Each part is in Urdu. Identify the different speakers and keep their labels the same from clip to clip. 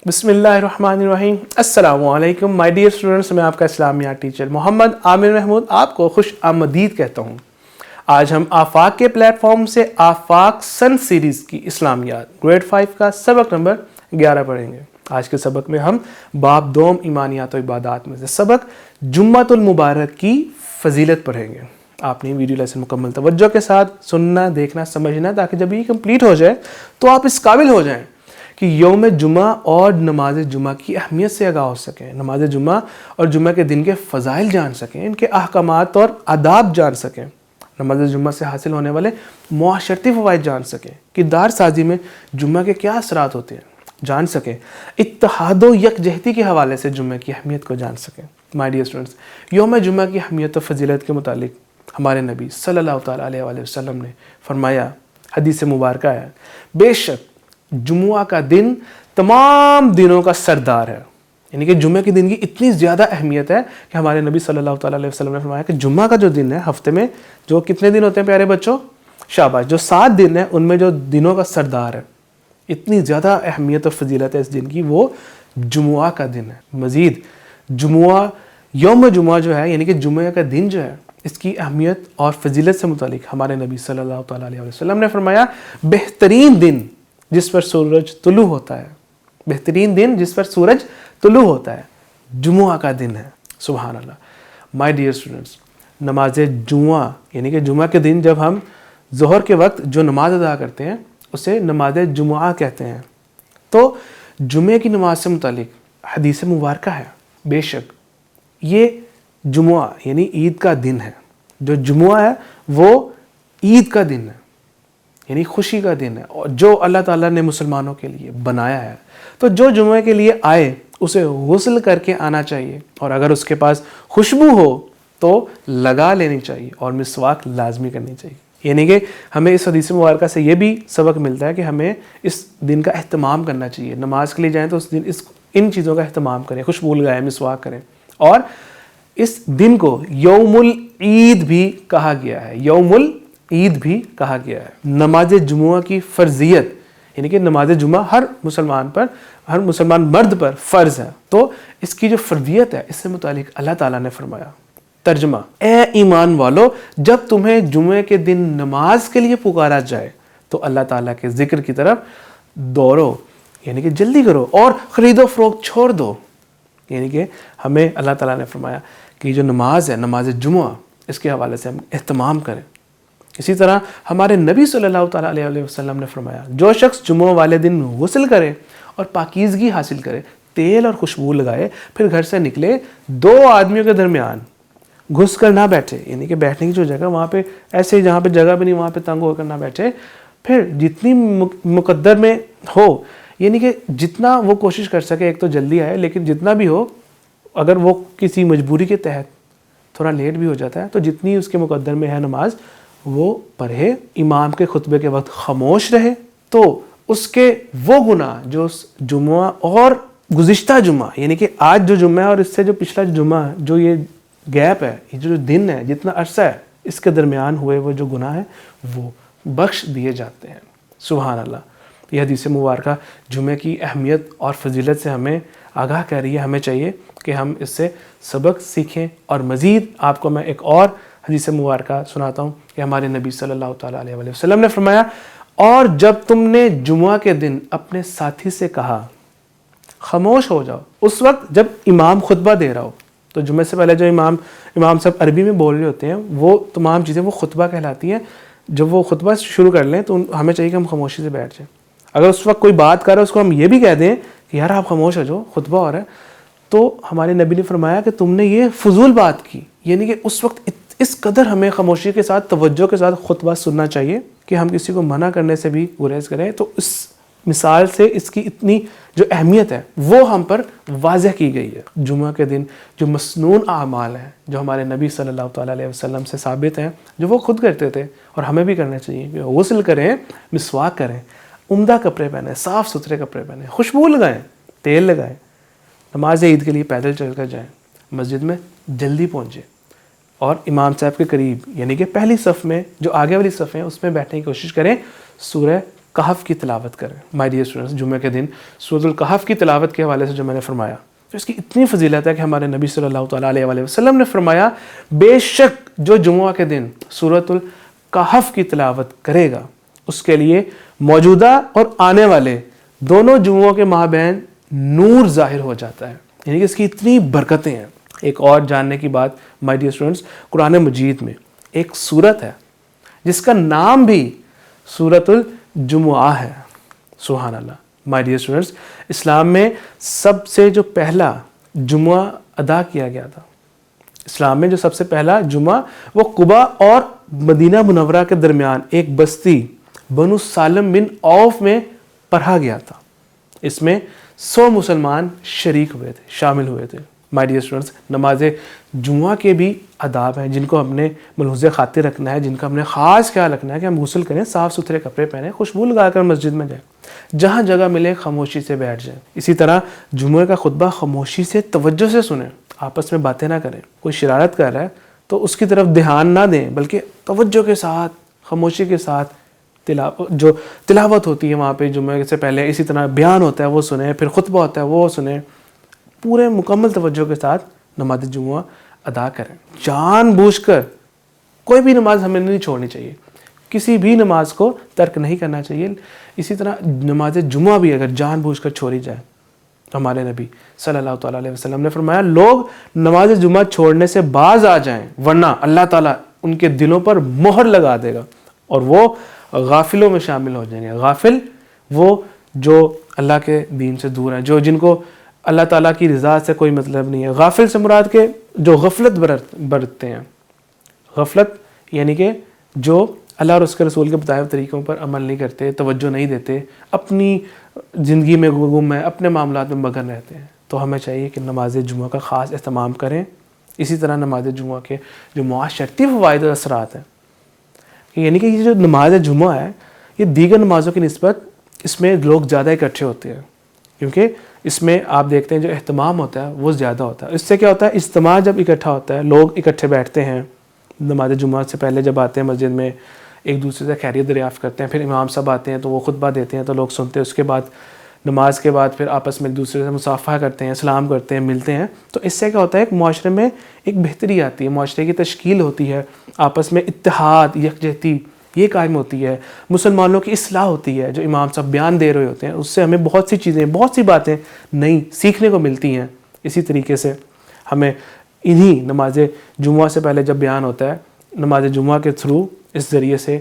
Speaker 1: بسم اللہ الرحمن الرحیم۔ السلام علیکم مائی ڈیئر اسٹوڈنٹس، میں آپ کا اسلامیات ٹیچر محمد عامر محمود آپ کو خوش آمدید کہتا ہوں۔ آج ہم آفاق کے پلیٹ فارم سے آفاق سن سیریز کی اسلامیات گریڈ 5 کا سبق نمبر 11 پڑھیں گے۔ آج کے سبق میں ہم باب دوم ایمانیات و عبادات میں سے سبق جمعۃ المبارک کی فضیلت پڑھیں گے۔ آپ نے ویڈیو لیسن مکمل توجہ کے ساتھ سننا، دیکھنا، سمجھنا، تاکہ جب یہ کمپلیٹ ہو جائے تو آپ اس قابل ہو جائیں کہ یوم جمعہ اور نماز جمعہ کی اہمیت سے آگاہ ہو سکیں، نماز جمعہ اور جمعہ کے دن کے فضائل جان سکیں، ان کے احکامات اور آداب جان سکیں، نماز جمعہ سے حاصل ہونے والے معاشرتی فوائد جان سکیں، کردار سازی میں جمعہ کے کیا اثرات ہوتے ہیں جان سکیں، اتحاد و یکجہتی کے حوالے سے جمعہ کی اہمیت کو جان سکیں۔ مائی ڈیئر اسٹوڈنٹس، یوم جمعہ کی اہمیت و فضیلت کے متعلق ہمارے نبی صلی اللہ تعالیٰ علیہ وآلہ وسلم نے فرمایا، حدیث مبارکہ ہے، بے شک جمعہ کا دن تمام دنوں کا سردار ہے۔ یعنی کہ جمعہ کے دن کی اتنی زیادہ اہمیت ہے کہ ہمارے نبی صلی اللہ تعالیٰ علیہ وسلم نے فرمایا کہ جمعہ کا جو دن ہے، ہفتے میں جو کتنے دن ہوتے ہیں پیارے بچوں؟ شاباش، جو 7 دن ہیں ان میں جو دنوں کا سردار ہے، اتنی زیادہ اہمیت اور فضیلت ہے اس دن کی، وہ جمعہ کا دن ہے۔ مزید جمعہ، یوم جمعہ جو ہے، یعنی کہ جمعہ کا دن جو ہے، اس کی اہمیت اور فضیلت سے متعلق ہمارے نبی صلی اللہ تعالیٰ علیہ وسلم نے فرمایا، بہترین دن جس پر سورج طلوع ہوتا ہے، بہترین دن جس پر سورج طلوع ہوتا ہے، جمعہ کا دن ہے۔ سبحان اللہ۔ مائی ڈیئر اسٹوڈنٹس، نماز جمعہ یعنی کہ جمعہ کے دن جب ہم ظہر کے وقت جو نماز ادا کرتے ہیں اسے نماز جمعہ کہتے ہیں۔ تو جمعہ کی نماز سے متعلق حدیث مبارکہ ہے، بے شک یہ جمعہ یعنی عید کا دن ہے، جو جمعہ ہے وہ عید کا دن ہے، یعنی خوشی کا دن ہے، اور جو اللہ تعالیٰ نے مسلمانوں کے لیے بنایا ہے۔ تو جو جمعہ کے لیے آئے اسے غسل کر کے آنا چاہیے، اور اگر اس کے پاس خوشبو ہو تو لگا لینی چاہیے، اور مسواک لازمی کرنی چاہیے۔ یعنی کہ ہمیں اس حدیث مبارکہ سے یہ بھی سبق ملتا ہے کہ ہمیں اس دن کا اہتمام کرنا چاہیے۔ نماز کے لیے جائیں تو اس دن ان چیزوں کا اہتمام کریں، خوشبو لگائیں، مسواک کریں، اور اس دن کو یوم العید بھی کہا گیا ہے، یوم عید بھی کہا گیا ہے۔ نماز جمعہ کی فرضیت یعنی کہ نماز جمعہ ہر مسلمان مرد پر فرض ہے، تو اس کی جو فرضیت ہے اس سے متعلق اللہ تعالیٰ نے فرمایا، ترجمہ، اے ایمان والو، جب تمہیں جمعے کے دن نماز کے لیے پکارا جائے تو اللہ تعالیٰ کے ذکر کی طرف دوڑو، یعنی کہ جلدی کرو، اور خرید و فروخت چھوڑ دو۔ یعنی کہ ہمیں اللہ تعالیٰ نے فرمایا کہ جو نماز ہے، نماز جمعہ، اس کے حوالے سے ہم اہتمام کریں۔ اسی طرح ہمارے نبی صلی اللہ تعالیٰ علیہ وسلم نے فرمایا، جو شخص جمعہ والے دن غسل کرے اور پاکیزگی حاصل کرے، تیل اور خوشبو لگائے، پھر گھر سے نکلے، 2 آدمیوں کے درمیان گھس کر نہ بیٹھے، یعنی کہ بیٹھنے کی جو جگہ وہاں پہ ایسے جہاں پہ جگہ بھی نہیں وہاں پہ تنگ ہو کر نہ بیٹھے، پھر جتنی مقدر میں ہو، یعنی کہ جتنا وہ کوشش کر سکے، ایک تو جلدی آئے، لیکن جتنا بھی ہو، اگر وہ کسی مجبوری کے تحت تھوڑا لیٹ بھی ہو جاتا ہے تو جتنی اس کے مقدر میں ہے نماز وہ پڑھے، امام کے خطبے کے وقت خاموش رہے، تو اس کے وہ گناہ جو اس جمعہ اور گزشتہ جمعہ یعنی کہ آج جو جمعہ ہے اور اس سے جو پچھلا جمعہ، جو یہ گیپ ہے، یہ جو دن ہے، جتنا عرصہ ہے، اس کے درمیان ہوئے وہ جو گناہ ہیں وہ بخش دیے جاتے ہیں۔ سبحان اللہ۔ یہ حدیث مبارکہ جمعہ کی اہمیت اور فضیلت سے ہمیں آگاہ کر رہی ہے، ہمیں چاہیے کہ ہم اس سے سبق سیکھیں۔ اور مزید آپ کو میں ایک اور حدیث مبارکہ سناتا ہوں کہ ہمارے نبی صلی اللہ تعالیٰ علیہ وسلم نے فرمایا، اور جب تم نے جمعہ کے دن اپنے ساتھی سے کہا خاموش ہو جاؤ، اس وقت جب امام خطبہ دے رہا ہو، تو جمعہ سے پہلے جو امام صاحب عربی میں بول رہے ہوتے ہیں، وہ تمام چیزیں وہ خطبہ کہلاتی ہیں۔ جب وہ خطبہ شروع کر لیں تو ہمیں چاہیے کہ ہم خاموشی سے بیٹھ جائیں۔ اگر اس وقت کوئی بات کر رہا ہے اس کو ہم یہ بھی کہہ دیں کہ یار آپ خاموش ہو جاؤ، خطبہ ہو رہا ہے، تو ہمارے نبی نے فرمایا کہ تم نے یہ فضول بات کی۔ یعنی کہ اس وقت اس قدر ہمیں خاموشی کے ساتھ، توجہ کے ساتھ خطبہ سننا چاہیے کہ ہم کسی کو منع کرنے سے بھی گریز کریں۔ تو اس مثال سے اس کی اتنی جو اہمیت ہے وہ ہم پر واضح کی گئی ہے۔ جمعہ کے دن جو مسنون اعمال ہیں، جو ہمارے نبی صلی اللہ تعالیٰ علیہ وسلم سے ثابت ہیں، جو وہ خود کرتے تھے اور ہمیں بھی کرنا چاہیے، کہ غسل کریں، مسواک کریں، عمدہ کپڑے پہنیں، صاف ستھرے کپڑے پہنیں، خوشبو لگائیں، تیل لگائیں، نماز عید کے لیے پیدل چل کر جائیں، مسجد میں جلدی پہنچیں، اور امام صاحب کے قریب یعنی کہ پہلی صف میں جو آگے والی صف ہیں اس میں بیٹھنے کی کوشش کریں، سورہ کہف کی تلاوت کریں. مائی ڈیئر اسٹوڈنٹس, جمعہ کے دن سورۃ الکہف کی تلاوت کے حوالے سے جو میں نے فرمایا تو اس کی اتنی فضیلت ہے کہ ہمارے نبی صلی اللہ تعالیٰ علیہ وآلہ وسلم نے فرمایا بے شک جو جمعہ کے دن سورۃ الکہف کی تلاوت کرے گا اس کے لیے موجودہ اور آنے والے دونوں جمعوں کے مابین نور ظاہر ہو جاتا ہے. یعنی کہ اس کی اتنی برکتیں ہیں. ایک اور جاننے کی بات مائی ڈیئر اسٹوڈنٹس, قرآن مجید میں ایک سورت ہے جس کا نام بھی سورۃ الجمعہ ہے. سبحان اللہ. مائی ڈیئر اسٹوڈنٹس, اسلام میں سب سے جو پہلا جمعہ ادا کیا گیا تھا, اسلام میں جو سب سے پہلا جمعہ وہ قباء اور مدینہ منورہ کے درمیان ایک بستی بنو سالم بن عوف میں پڑھا گیا تھا. اس میں 100 مسلمان شریک ہوئے تھے, شامل ہوئے تھے. مائی ڈیئر اسٹوڈنٹس, نماز جمعہ کے بھی آداب ہیں جن کو ہم نے ملحوظ خاطر رکھنا ہے, جن کا ہم نے خاص خیال رکھنا ہے کہ ہم غسل کریں, صاف ستھرے کپڑے پہنیں, خوشبو لگا کر مسجد میں جائیں, جہاں جگہ ملے خاموشی سے بیٹھ جائیں. اسی طرح جمعہ کا خطبہ خاموشی سے توجہ سے سنیں, آپس میں باتیں نہ کریں. کوئی شرارت کر رہا ہے تو اس کی طرف دھیان نہ دیں بلکہ توجہ کے ساتھ خاموشی کے ساتھ جو تلاوت ہوتی ہے وہاں پہ جمعہ سے پہلے, اسی طرح بیان ہوتا ہے وہ سنیں, پھر خطبہ ہوتا ہے وہ سنیں. پورے مکمل توجہ کے ساتھ نماز جمعہ ادا کریں. جان بوجھ کر کوئی بھی نماز ہمیں نہیں چھوڑنی چاہیے, کسی بھی نماز کو ترک نہیں کرنا چاہیے. اسی طرح نماز جمعہ بھی اگر جان بوجھ کر چھوڑی جائے تو ہمارے نبی صلی اللہ تعالیٰ علیہ وسلم نے فرمایا لوگ نماز جمعہ چھوڑنے سے باز آ جائیں ورنہ اللہ تعالیٰ ان کے دلوں پر مہر لگا دے گا اور وہ غافلوں میں شامل ہو جائیں گے. غافل وہ جو اللہ کے دین سے دور ہیں, جن کو اللہ تعالیٰ کی رضا سے کوئی مطلب نہیں ہے. غافل سے مراد کے جو غفلت برتتے ہیں. غفلت یعنی کہ جو اللہ اور اس کے رسول کے بتائے ہوئے طریقوں پر عمل نہیں کرتے, توجہ نہیں دیتے, اپنی زندگی میں گم ہیں, اپنے معاملات میں مگن رہتے ہیں. تو ہمیں چاہیے کہ نماز جمعہ کا خاص اہتمام کریں. اسی طرح نماز جمعہ کے جو معاشرتی فوائد اور اثرات ہیں, یعنی کہ یہ جو نماز جمعہ ہے یہ دیگر نمازوں کی نسبت اس میں لوگ زیادہ اکٹھے ہوتے ہیں, کیونکہ اس میں آپ دیکھتے ہیں جو اہتمام ہوتا ہے وہ زیادہ ہوتا ہے. اس سے کیا ہوتا ہے, اجتماع جب اکٹھا ہوتا ہے, لوگ اکٹھے بیٹھتے ہیں نماز جمعہ سے پہلے, جب آتے ہیں مسجد میں ایک دوسرے سے خیریت دریافت کرتے ہیں, پھر امام صاحب آتے ہیں تو وہ خطبہ دیتے ہیں تو لوگ سنتے ہیں, اس کے بعد نماز کے بعد پھر آپس میں ایک دوسرے سے مصافحہ کرتے ہیں, سلام کرتے ہیں, ملتے ہیں. تو اس سے کیا ہوتا ہے ایک معاشرے میں ایک بہتری آتی ہے, معاشرے کی تشکیل ہوتی ہے, آپس میں اتحاد یکجہتی یہ قائم ہوتی ہے, مسلمانوں کی اصلاح ہوتی ہے. جو امام صاحب بیان دے رہے ہوتے ہیں اس سے ہمیں بہت سی چیزیں, بہت سی باتیں نئی سیکھنے کو ملتی ہیں. اسی طریقے سے ہمیں انہی نماز جمعہ سے پہلے جب بیان ہوتا ہے, نماز جمعہ کے تھرو اس ذریعے سے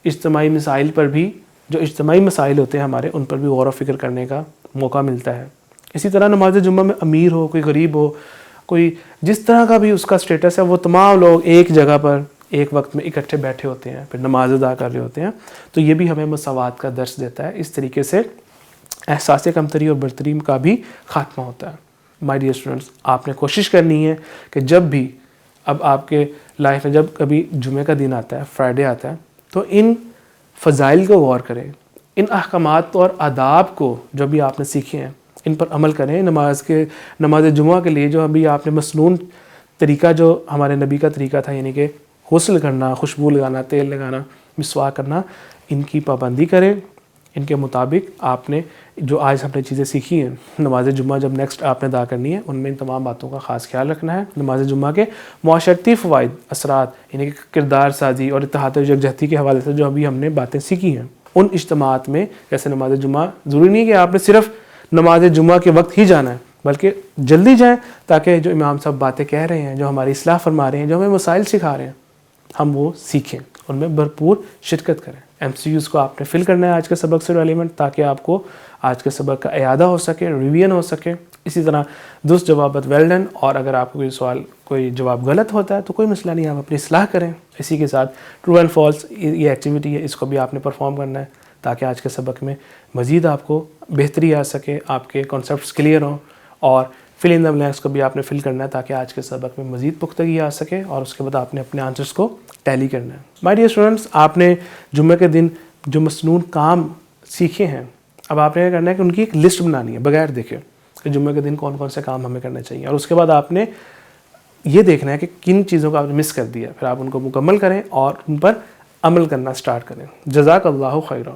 Speaker 1: اجتماعی مسائل پر بھی, جو اجتماعی مسائل ہوتے ہیں ہمارے, ان پر بھی غور و فکر کرنے کا موقع ملتا ہے. اسی طرح نماز جمعہ میں امیر ہو, کوئی غریب ہو, کوئی جس طرح کا بھی اس کا سٹیٹس ہے, وہ تمام لوگ ایک جگہ پر ایک وقت میں اکٹھے بیٹھے ہوتے ہیں, پھر نماز ادا کر رہے ہوتے ہیں. تو یہ بھی ہمیں مساوات کا درس دیتا ہے. اس طریقے سے احساس کمتری اور برتری کا بھی خاتمہ ہوتا ہے. مائی ڈیئر اسٹوڈنٹس, آپ نے کوشش کرنی ہے کہ جب بھی اب آپ کے لائف میں جب کبھی جمعہ کا دن آتا ہے, فرائیڈے آتا ہے, تو ان فضائل کو غور کریں, ان احکامات اور آداب کو جو بھی آپ نے سیکھے ہیں ان پر عمل کریں. نماز جمعہ کے لیے جو ابھی آپ نے مسنون طریقہ جو ہمارے نبی کا طریقہ تھا, یعنی کہ غسل کرنا, خوشبو لگانا, تیل لگانا, مسواک کرنا, ان کی پابندی کریں. ان کے مطابق آپ نے جو آج ہم نے چیزیں سیکھی ہیں, نماز جمعہ جب نیکسٹ آپ نے ادا کرنی ہے ان میں ان تمام باتوں کا خاص خیال رکھنا ہے. نماز جمعہ کے معاشرتی فوائد, اثرات, یعنی کہ کردار سازی اور اتحاد و یکجہتی کے حوالے سے جو ابھی ہم نے باتیں سیکھی ہیں, ان اجتماعات میں جیسے نماز جمعہ ضروری نہیں کہ آپ نے صرف نماز جمعہ کے وقت ہی جانا ہے, بلکہ جلدی جائیں تاکہ جو امام صاحب باتیں کہہ رہے ہیں, جو ہماری اصلاح فرما رہے ہیں, جو ہمیں مسائل سکھا رہے ہیں, ہم وہ سیکھیں, ان میں بھرپور شرکت کریں. MCQs کو آپ نے فل کرنا ہے آج کے سبق سے ریلیونٹ, تاکہ آپ کو آج کے سبق کا اعادہ ہو سکے, ریویژن ہو سکے. اسی طرح درست جوابت ویل ڈن, اور اگر آپ کو کوئی سوال کوئی جواب غلط ہوتا ہے تو کوئی مسئلہ نہیں, آپ اپنی اصلاح کریں. اسی کے ساتھ ٹرو اینڈ فالس یہ ایکٹیویٹی ہے, اس کو بھی آپ نے پرفارم کرنا ہے تاکہ آج کے سبق میں مزید آپ کو بہتری آ سکے, آپ کے کانسیپٹس کلیئر ہوں. اور فل ان دا بلینکس کو بھی آپ نے فل کرنا ہے تاکہ آج کے سبق میں مزید پختگی آ سکے, اور اس کے بعد آپ نے اپنے آنسرس کو ٹیلی کرنا ہے. مائی ڈیئر اسٹوڈنٹس, آپ نے جمعہ کے دن جو مسنون کام سیکھے ہیں, اب آپ نے کیا کرنا ہے کہ ان کی ایک لسٹ بنانی ہے بغیر دیکھے کہ جمعہ کے دن کون کون سے کام ہمیں کرنے چاہیے, اور اس کے بعد آپ نے یہ دیکھنا ہے کہ کن چیزوں کو آپ نے مس کر دیا, پھر آپ ان کو مکمل کریں اور ان پر عمل کرنا سٹارٹ کریں. جزاک اللہ خیرہ.